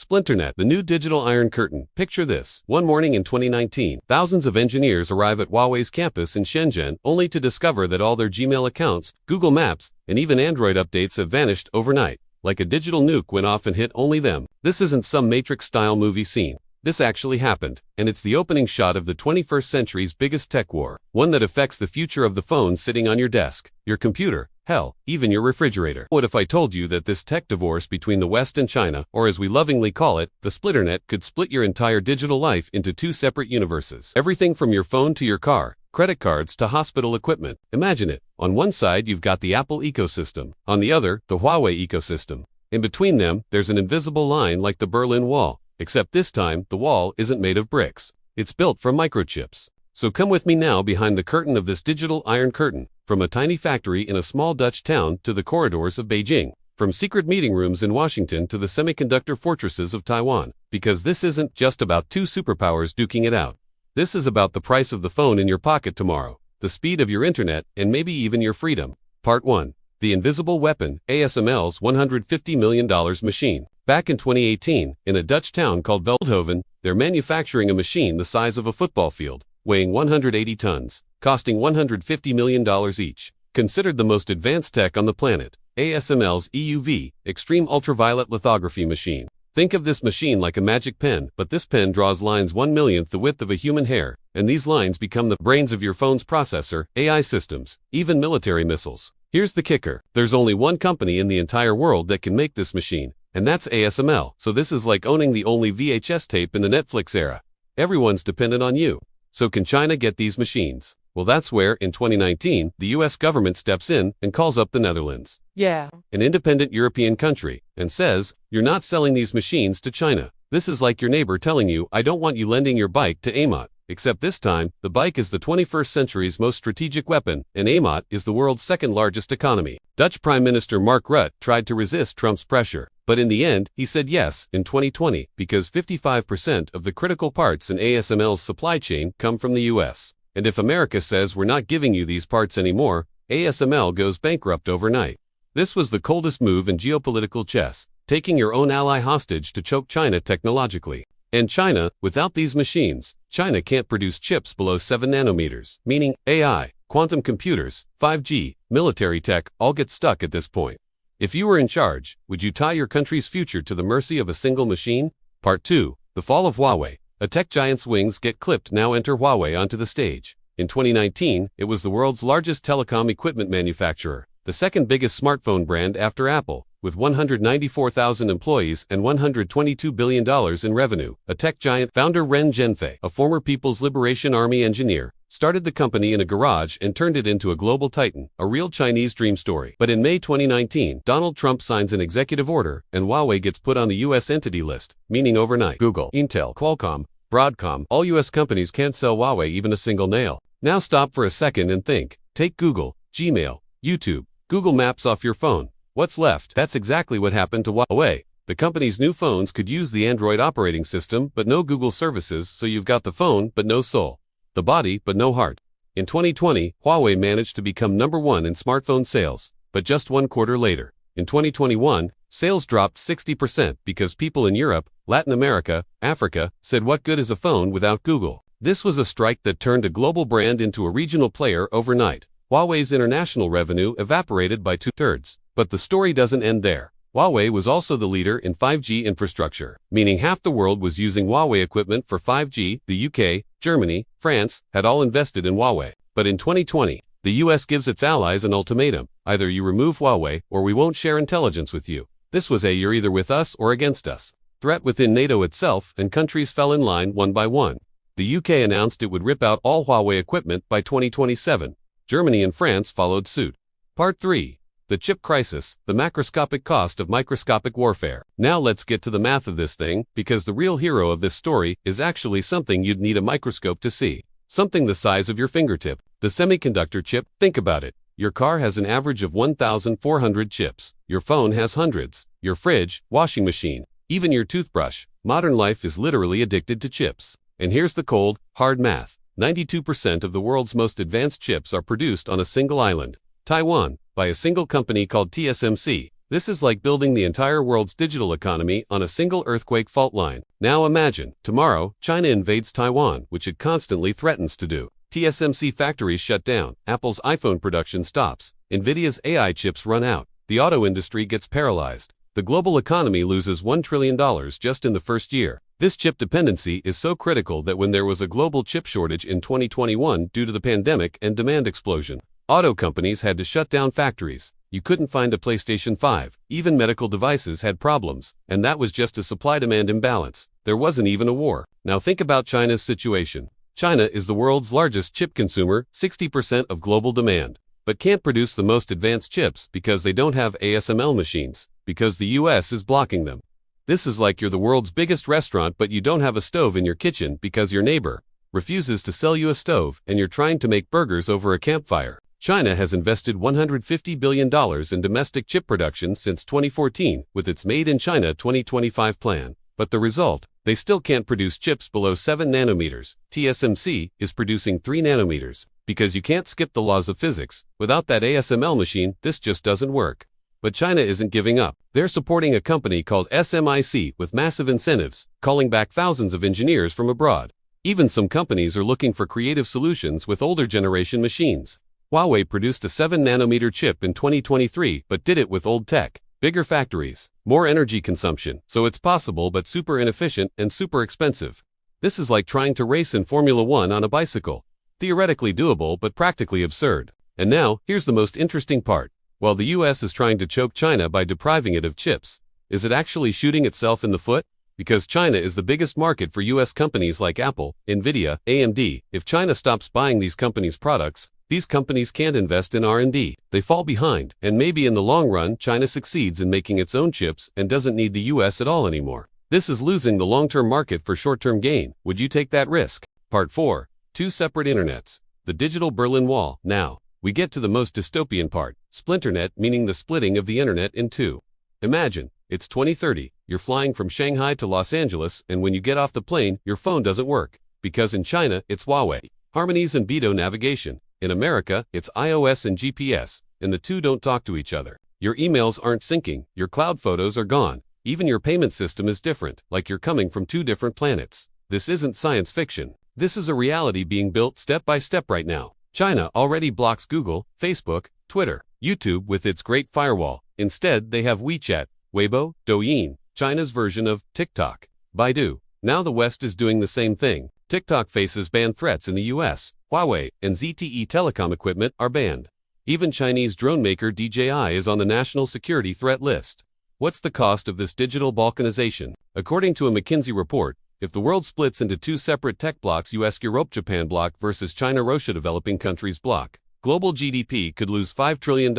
Splinternet, the new digital iron curtain. Picture this. One morning in 2019, thousands of engineers arrive at Huawei's campus in Shenzhen, only to discover that all their Gmail accounts, Google Maps, and even Android updates have vanished overnight. Like a digital nuke went off and hit only them. This isn't some Matrix-style movie scene. This actually happened, and it's the opening shot of the 21st century's biggest tech war, one that affects the future of the phone sitting on your desk, your computer, hell, even your refrigerator. What if I told you that this tech divorce between the West and China, or as we lovingly call it, the Splinternet, could split your entire digital life into two separate universes? Everything from your phone to your car, credit cards to hospital equipment. Imagine it. On one side you've got the Apple ecosystem, on the other, the Huawei ecosystem. In between them, there's an invisible line like the Berlin Wall. Except this time, the wall isn't made of bricks. It's built from microchips. So come with me now behind the curtain of this digital iron curtain, from a tiny factory in a small Dutch town to the corridors of Beijing, from secret meeting rooms in Washington to the semiconductor fortresses of Taiwan. Because this isn't just about two superpowers duking it out. This is about the price of the phone in your pocket tomorrow, the speed of your internet, and maybe even your freedom. Part 1. The Invisible Weapon, ASML's $150 million machine. Back in 2018, in a Dutch town called Veldhoven, they're manufacturing a machine the size of a football field, weighing 180 tons, costing $150 million each. Considered the most advanced tech on the planet, ASML's EUV, Extreme Ultraviolet Lithography machine. Think of this machine like a magic pen, but this pen draws lines 1/millionth the width of a human hair, and these lines become the brains of your phone's processor, AI systems, even military missiles. Here's the kicker. There's only one company in the entire world that can make this machine, and that's ASML. So this is like owning the only VHS tape in the Netflix era. Everyone's dependent on you. So can China get these machines? Well, that's where, in 2019, the US government steps in and calls up the Netherlands, an independent European country, and says, you're not selling these machines to China. This is like your neighbor telling you, I don't want you lending your bike to AMOT. Except this time, the bike is the 21st century's most strategic weapon, and AMOT is the world's second largest economy. Dutch Prime Minister Mark Rutte tried to resist Trump's pressure, but in the end, he said yes in 2020 because 55% of the critical parts in ASML's supply chain come from the US. And if America says we're not giving you these parts anymore, ASML goes bankrupt overnight. This was the coldest move in geopolitical chess, taking your own ally hostage to choke China technologically. And China, without these machines, China can't produce chips below 7 nanometers, meaning AI, quantum computers, 5G, military tech all get stuck at this point. If you were in charge, would you tie your country's future to the mercy of a single machine? Part 2. The Fall of Huawei. A tech giant's wings get clipped. Now enter Huawei onto the stage. In 2019, it was the world's largest telecom equipment manufacturer, the second biggest smartphone brand after Apple, with 194,000 employees and $122 billion in revenue. A tech giant, founder Ren Zhengfei, a former People's Liberation Army engineer, started the company in a garage and turned it into a global titan, a real Chinese dream story. But in May 2019, Donald Trump signs an executive order, and Huawei gets put on the US Entity List, meaning overnight, Google, Intel, Qualcomm, Broadcom, all US companies can't sell Huawei even a single nail. Now stop for a second and think. Take Google, Gmail, YouTube, Google Maps off your phone. What's left? That's exactly what happened to Huawei. The company's new phones could use the Android operating system, but no Google services, so you've got the phone, but no soul. The body, but no heart. In 2020, Huawei managed to become #1 in smartphone sales, but just 1 quarter later, in 2021, sales dropped 60% because people in Europe, Latin America, Africa, said what good is a phone without Google? This was a strike that turned a global brand into a regional player overnight. Huawei's international revenue evaporated by 2/3. But the story doesn't end there. Huawei was also the leader in 5G infrastructure, meaning half the world was using Huawei equipment for 5G. The UK, Germany, France had all invested in Huawei. But in 2020, the US gives its allies an ultimatum. Either you remove Huawei or we won't share intelligence with you. This was a you're either with us or against us threat within NATO itself, and countries fell in line one by one. The UK announced it would rip out all Huawei equipment by 2027. Germany and France followed suit. Part 3. The chip crisis, the macroscopic cost of microscopic warfare. Now let's get to the math of this thing, because the real hero of this story is actually something you'd need a microscope to see. Something the size of your fingertip. The semiconductor chip. Think about it. Your car has an average of 1,400 chips. Your phone has hundreds. Your fridge, washing machine, even your toothbrush. Modern life is literally addicted to chips. And here's the cold, hard math. 92% of the world's most advanced chips are produced on a single island, Taiwan, by a single company called TSMC. This is like building the entire world's digital economy on a single earthquake fault line. Now imagine, tomorrow, China invades Taiwan, which it constantly threatens to do. TSMC factories shut down, Apple's iPhone production stops, Nvidia's AI chips run out, the auto industry gets paralyzed. The global economy loses $1 trillion just in the first year. This chip dependency is so critical that when there was a global chip shortage in 2021 due to the pandemic and demand explosion, auto companies had to shut down factories. You couldn't find a PlayStation 5. Even medical devices had problems, and that was just a supply-demand imbalance. There wasn't even a war. Now think about China's situation. China is the world's largest chip consumer, 60% of global demand, but can't produce the most advanced chips because they don't have ASML machines, because the US is blocking them. This is like you're the world's biggest restaurant but you don't have a stove in your kitchen because your neighbor refuses to sell you a stove and you're trying to make burgers over a campfire. China has invested $150 billion in domestic chip production since 2014 with its Made in China 2025 plan. But the result? They still can't produce chips below 7 nanometers. TSMC is producing 3 nanometers. Because you can't skip the laws of physics. Without that ASML machine, this just doesn't work. But China isn't giving up. They're supporting a company called SMIC with massive incentives, calling back thousands of engineers from abroad. Even some companies are looking for creative solutions with older generation machines. Huawei produced a 7-nanometer chip in 2023 but did it with old tech. Bigger factories, more energy consumption, so it's possible but super inefficient and super expensive. This is like trying to race in Formula 1 on a bicycle. Theoretically doable but practically absurd. And now, here's the most interesting part. While the US is trying to choke China by depriving it of chips, is it actually shooting itself in the foot? Because China is the biggest market for US companies like Apple, Nvidia, AMD. If China stops buying these companies' products, these companies can't invest in R&D. They fall behind, and maybe in the long run, China succeeds in making its own chips and doesn't need the US at all anymore. This is losing the long-term market for short-term gain. Would you take that risk? Part 4. Two separate internets. The digital Berlin Wall. Now, we get to the most dystopian part. Splinternet, meaning the splitting of the internet in two. Imagine, it's 2030, you're flying from Shanghai to Los Angeles, and when you get off the plane, your phone doesn't work. Because in China, it's Huawei, Harmonies and Beidou navigation. In America, it's iOS and GPS, and the two don't talk to each other. Your emails aren't syncing, your cloud photos are gone. Even your payment system is different, like you're coming from two different planets. This isn't science fiction. This is a reality being built step by step right now. China already blocks Google, Facebook, Twitter, YouTube with its Great Firewall. Instead, they have WeChat, Weibo, Douyin, China's version of TikTok, Baidu. Now the West is doing the same thing. TikTok faces ban threats in the US. Huawei and ZTE telecom equipment are banned. Even Chinese drone maker DJI is on the national security threat list. What's the cost of this digital balkanization? According to a McKinsey report, if the world splits into two separate tech blocks, US-Europe-Japan block versus China-Russia developing countries block, global GDP could lose $5 trillion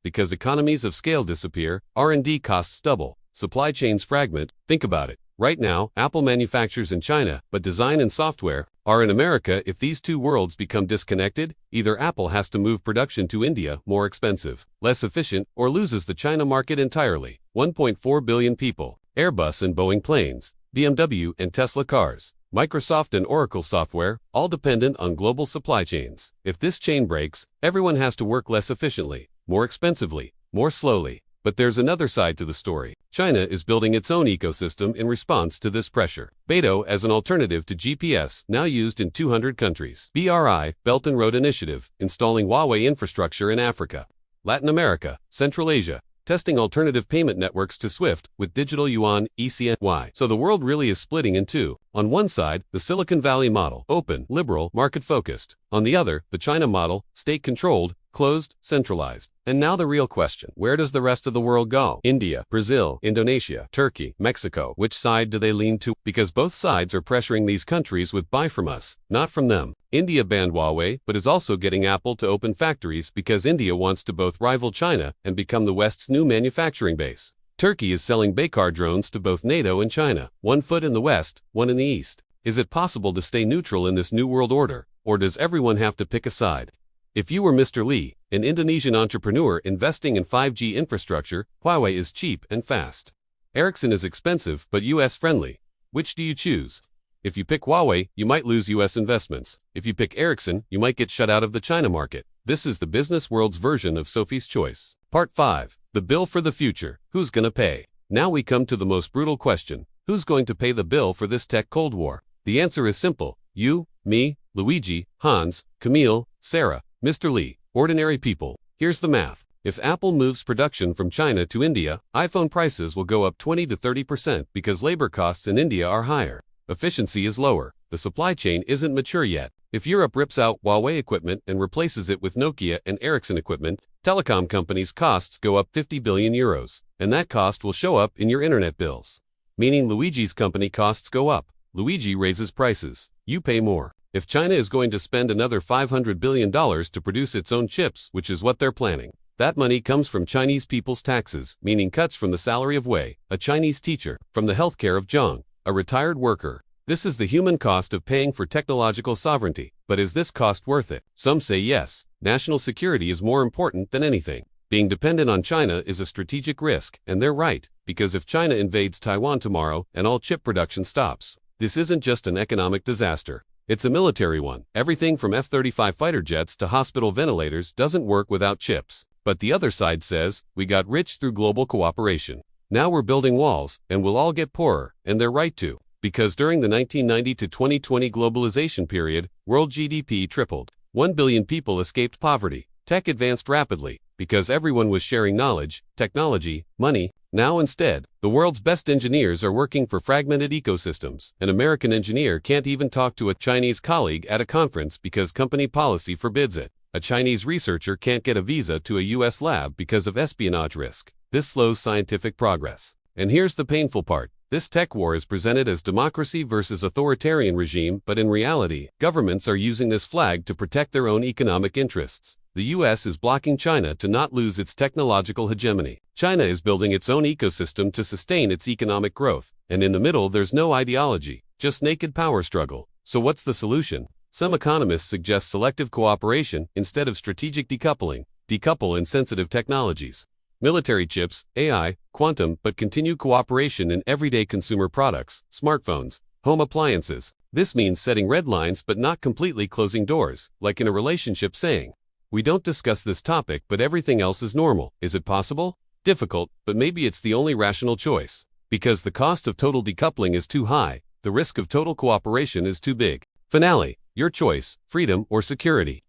because economies of scale disappear, R&D costs double, supply chains fragment. Think about it. Right now, Apple manufactures in China, but design and software are in America. If these two worlds become disconnected, either Apple has to move production to India, more expensive, less efficient, or loses the China market entirely. 1.4 billion people, Airbus and Boeing planes, BMW and Tesla cars, Microsoft and Oracle software, all dependent on global supply chains. If this chain breaks, everyone has to work less efficiently, more expensively, more slowly. But there's another side to the story. China is building its own ecosystem in response to this pressure. Beidou as an alternative to GPS, now used in 200 countries. BRI, Belt and Road Initiative, installing Huawei infrastructure in Africa. Latin America, Central Asia, testing alternative payment networks to SWIFT with digital yuan, ECNY. So the world really is splitting in two. On one side, the Silicon Valley model, open, liberal, market-focused. On the other, the China model, state-controlled, closed, centralized. And now the real question. Where does the rest of the world go? India, Brazil, Indonesia, Turkey, Mexico. Which side do they lean to? Because both sides are pressuring these countries with buy from us, not from them. India banned Huawei, but is also getting Apple to open factories because India wants to both rival China and become the West's new manufacturing base. Turkey is selling Baykar drones to both NATO and China, one foot in the West, one in the East. Is it possible to stay neutral in this new world order, or does everyone have to pick a side? If you were Mr. Lee, an Indonesian entrepreneur investing in 5G infrastructure, Huawei is cheap and fast. Ericsson is expensive but US-friendly. Which do you choose? If you pick Huawei, you might lose US investments. If you pick Ericsson, you might get shut out of the China market. This is the business world's version of Sophie's Choice. Part 5. The bill for the future. Who's gonna pay? Now we come to the most brutal question. Who's going to pay the bill for this tech Cold War? The answer is simple. You, me, Luigi, Hans, Camille, Sarah, Mr. Lee, ordinary people. Here's the math. If Apple moves production from China to India, iPhone prices will go up 20 to 30% because labor costs in India are higher. Efficiency is lower. The supply chain isn't mature yet. If Europe rips out Huawei equipment and replaces it with Nokia and Ericsson equipment, telecom companies' costs go up 50 billion euros, and that cost will show up in your internet bills. Meaning Luigi's company costs go up. Luigi raises prices. You pay more. If China is going to spend another $500 billion to produce its own chips, which is what they're planning, that money comes from Chinese people's taxes, meaning cuts from the salary of Wei, a Chinese teacher, from the healthcare of Zhang, a retired worker. This is the human cost of paying for technological sovereignty. But is this cost worth it? Some say yes. National security is more important than anything. Being dependent on China is a strategic risk, and they're right, because if China invades Taiwan tomorrow and all chip production stops, this isn't just an economic disaster. It's a military one. Everything from F-35 fighter jets to hospital ventilators doesn't work without chips. But the other side says, we got rich through global cooperation. Now we're building walls, and we'll all get poorer, and they're right to. Because during the 1990 to 2020 globalization period, world GDP tripled. 1 billion people escaped poverty. Tech advanced rapidly, because everyone was sharing knowledge, technology, money. Now instead, the world's best engineers are working for fragmented ecosystems. An American engineer can't even talk to a Chinese colleague at a conference because company policy forbids it. A Chinese researcher can't get a visa to a US lab because of espionage risk. This slows scientific progress. And here's the painful part. This tech war is presented as democracy versus authoritarian regime, but in reality, governments are using this flag to protect their own economic interests. The US is blocking China to not lose its technological hegemony. China is building its own ecosystem to sustain its economic growth. And in the middle, there's no ideology, just naked power struggle. So what's the solution? Some economists suggest selective cooperation instead of strategic decoupling. Decouple in sensitive technologies. Military chips, AI, quantum, but continue cooperation in everyday consumer products, smartphones, home appliances. This means setting red lines but not completely closing doors, like in a relationship saying, we don't discuss this topic but everything else is normal. Is it possible? Difficult, but maybe it's the only rational choice. Because the cost of total decoupling is too high, the risk of total cooperation is too big. Finale, your choice, freedom or security.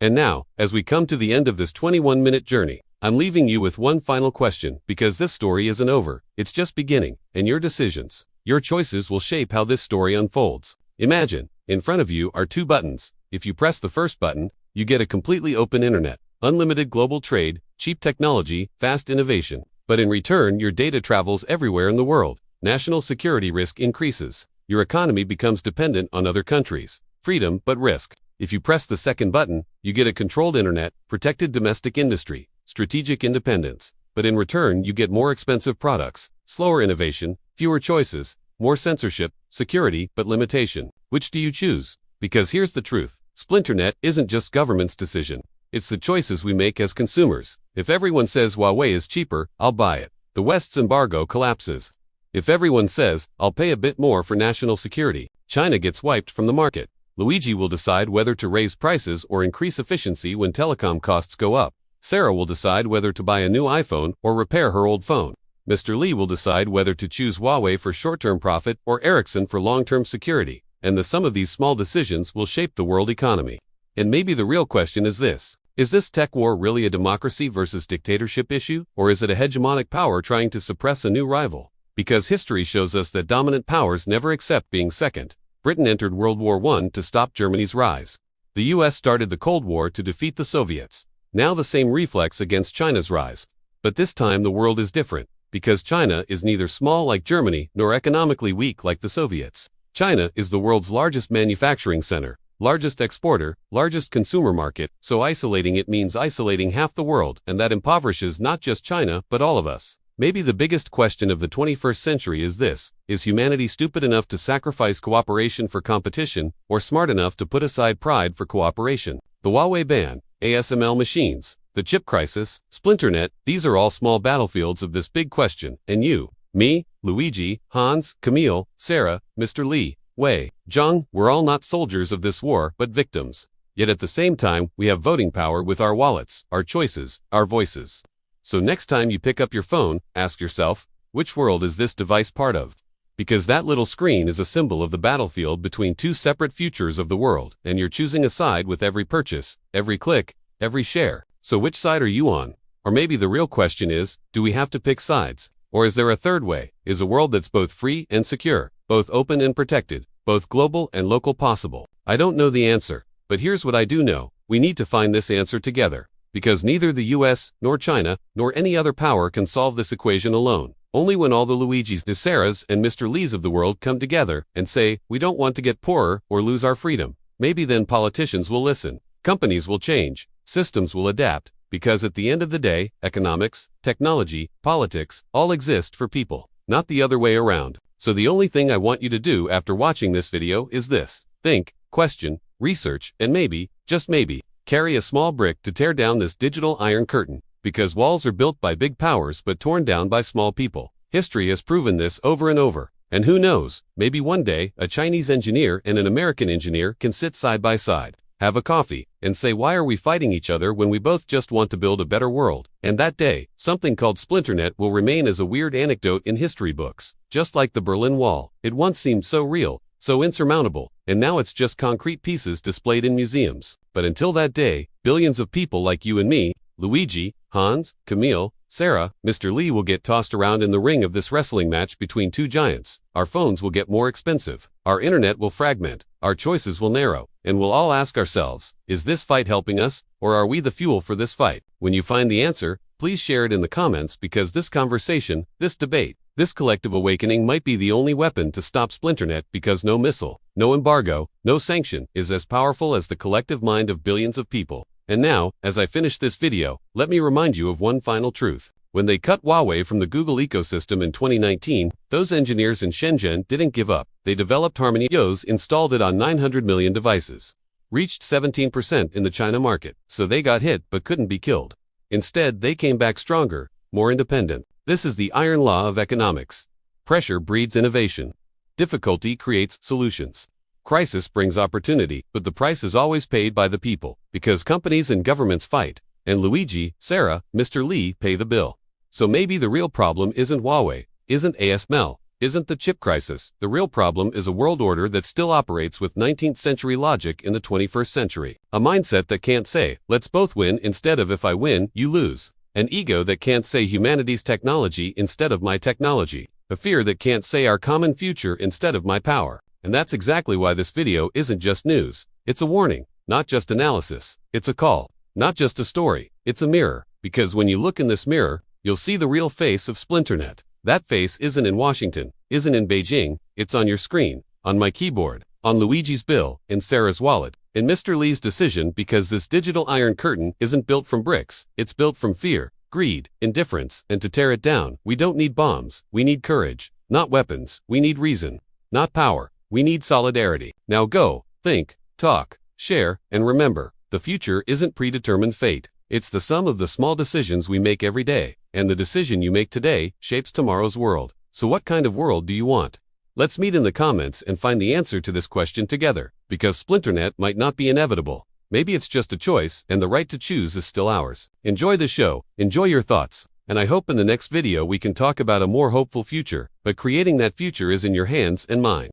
And now, as we come to the end of this 21-minute journey, I'm leaving you with one final question, because this story isn't over, it's just beginning, and your decisions, your choices will shape how this story unfolds. Imagine, in front of you are two buttons. If you press the first button, you get a completely open internet, unlimited global trade, cheap technology, fast innovation. But in return, your data travels everywhere in the world. National security risk increases. Your economy becomes dependent on other countries. Freedom, but risk. If you press the second button, you get a controlled internet, protected domestic industry, strategic independence, but in return you get more expensive products, slower innovation, fewer choices, more censorship, security, but limitation. Which do you choose? Because here's the truth. Splinternet isn't just government's decision. It's the choices we make as consumers. If everyone says Huawei is cheaper, I'll buy it. The West's embargo collapses. If everyone says, I'll pay a bit more for national security, China gets wiped from the market. Luigi will decide whether to raise prices or increase efficiency when telecom costs go up. Sarah will decide whether to buy a new iPhone or repair her old phone. Mr. Lee will decide whether to choose Huawei for short-term profit or Ericsson for long-term security. And the sum of these small decisions will shape the world economy. And maybe the real question is this. Is this tech war really a democracy versus dictatorship issue, or is it a hegemonic power trying to suppress a new rival? Because history shows us that dominant powers never accept being second. Britain entered World War I to stop Germany's rise. The US started the Cold War to defeat the Soviets. Now the same reflex against China's rise. But this time the world is different, because China is neither small like Germany nor economically weak like the Soviets. China is the world's largest manufacturing center, largest exporter, largest consumer market, so isolating it means isolating half the world, and that impoverishes not just China but all of us. Maybe the biggest question of the 21st century is this: is humanity stupid enough to sacrifice cooperation for competition, or smart enough to put aside pride for cooperation? The Huawei ban, ASML machines, the chip crisis, Splinternet, these are all small battlefields of this big question, and you, me, Luigi, Hans, Camille, Sarah, Mr. Lee, Wei, Zhang, we're all not soldiers of this war, but victims. Yet at the same time, we have voting power with our wallets, our choices, our voices. So next time you pick up your phone, ask yourself, which world is this device part of? Because that little screen is a symbol of the battlefield between two separate futures of the world, and you're choosing a side with every purchase, every click, every share. So which side are you on? Or maybe the real question is, do we have to pick sides? Or is there a third way? Is a world that's both free and secure, both open and protected, both global and local possible? I don't know the answer, but here's what I do know. We need to find this answer together. Because neither the US, nor China, nor any other power can solve this equation alone. Only when all the Luigis, the Sarahs, and Mr. Lees of the world come together and say, we don't want to get poorer or lose our freedom. Maybe then politicians will listen. Companies will change. Systems will adapt. Because at the end of the day, economics, technology, politics, all exist for people, not the other way around. So the only thing I want you to do after watching this video is this. Think, question, research, and maybe, just maybe, carry a small brick to tear down this digital iron curtain. Because walls are built by big powers but torn down by small people. History has proven this over and over. And who knows, maybe one day, a Chinese engineer and an American engineer can sit side by side, have a coffee, and say, why are we fighting each other when we both just want to build a better world? And that day, something called Splinternet will remain as a weird anecdote in history books. Just like the Berlin Wall, it once seemed so real, so insurmountable, and now it's just concrete pieces displayed in museums. But until that day, billions of people like you and me, Luigi, Hans, Camille, Sarah, Mr. Lee will get tossed around in the ring of this wrestling match between two giants. Our phones will get more expensive. Our internet will fragment. Our choices will narrow. And we'll all ask ourselves, is this fight helping us, or are we the fuel for this fight? When you find the answer, please share it in the comments because this conversation, this debate, this collective awakening might be the only weapon to stop Splinternet because no missile, no embargo, no sanction is as powerful as the collective mind of billions of people. And now, as I finish this video, let me remind you of one final truth. When they cut Huawei from the Google ecosystem in 2019, those engineers in Shenzhen didn't give up. They developed Harmony OS, installed it on 900 million devices. Reached 17% in the China market, so they got hit but couldn't be killed. Instead, they came back stronger, more independent. This is the iron law of economics. Pressure breeds innovation. Difficulty creates solutions. Crisis brings opportunity, but the price is always paid by the people, because companies and governments fight, and Luigi, Sarah, Mr. Lee pay the bill. So maybe the real problem isn't Huawei, isn't ASML, isn't the chip crisis. The real problem is a world order that still operates with 19th century logic in the 21st century. A mindset that can't say, let's both win instead of if I win, you lose. An ego that can't say humanity's technology instead of my technology. A fear that can't say our common future instead of my power. And that's exactly why this video isn't just news. It's a warning, not just analysis. It's a call, not just a story. It's a mirror, because when you look in this mirror, you'll see the real face of Splinternet. That face isn't in Washington, isn't in Beijing, it's on your screen, on my keyboard, on Luigi's bill, in Sarah's wallet, in Mr. Lee's decision, because this digital iron curtain isn't built from bricks, it's built from fear, greed, indifference, and to tear it down, we don't need bombs, we need courage, not weapons, we need reason, not power. We need solidarity. Now go, think, talk, share, and remember, the future isn't predetermined fate. It's the sum of the small decisions we make every day, and the decision you make today shapes tomorrow's world. So what kind of world do you want? Let's meet in the comments and find the answer to this question together, because Splinternet might not be inevitable. Maybe it's just a choice, and the right to choose is still ours. Enjoy the show, enjoy your thoughts, and I hope in the next video we can talk about a more hopeful future, but creating that future is in your hands and mine.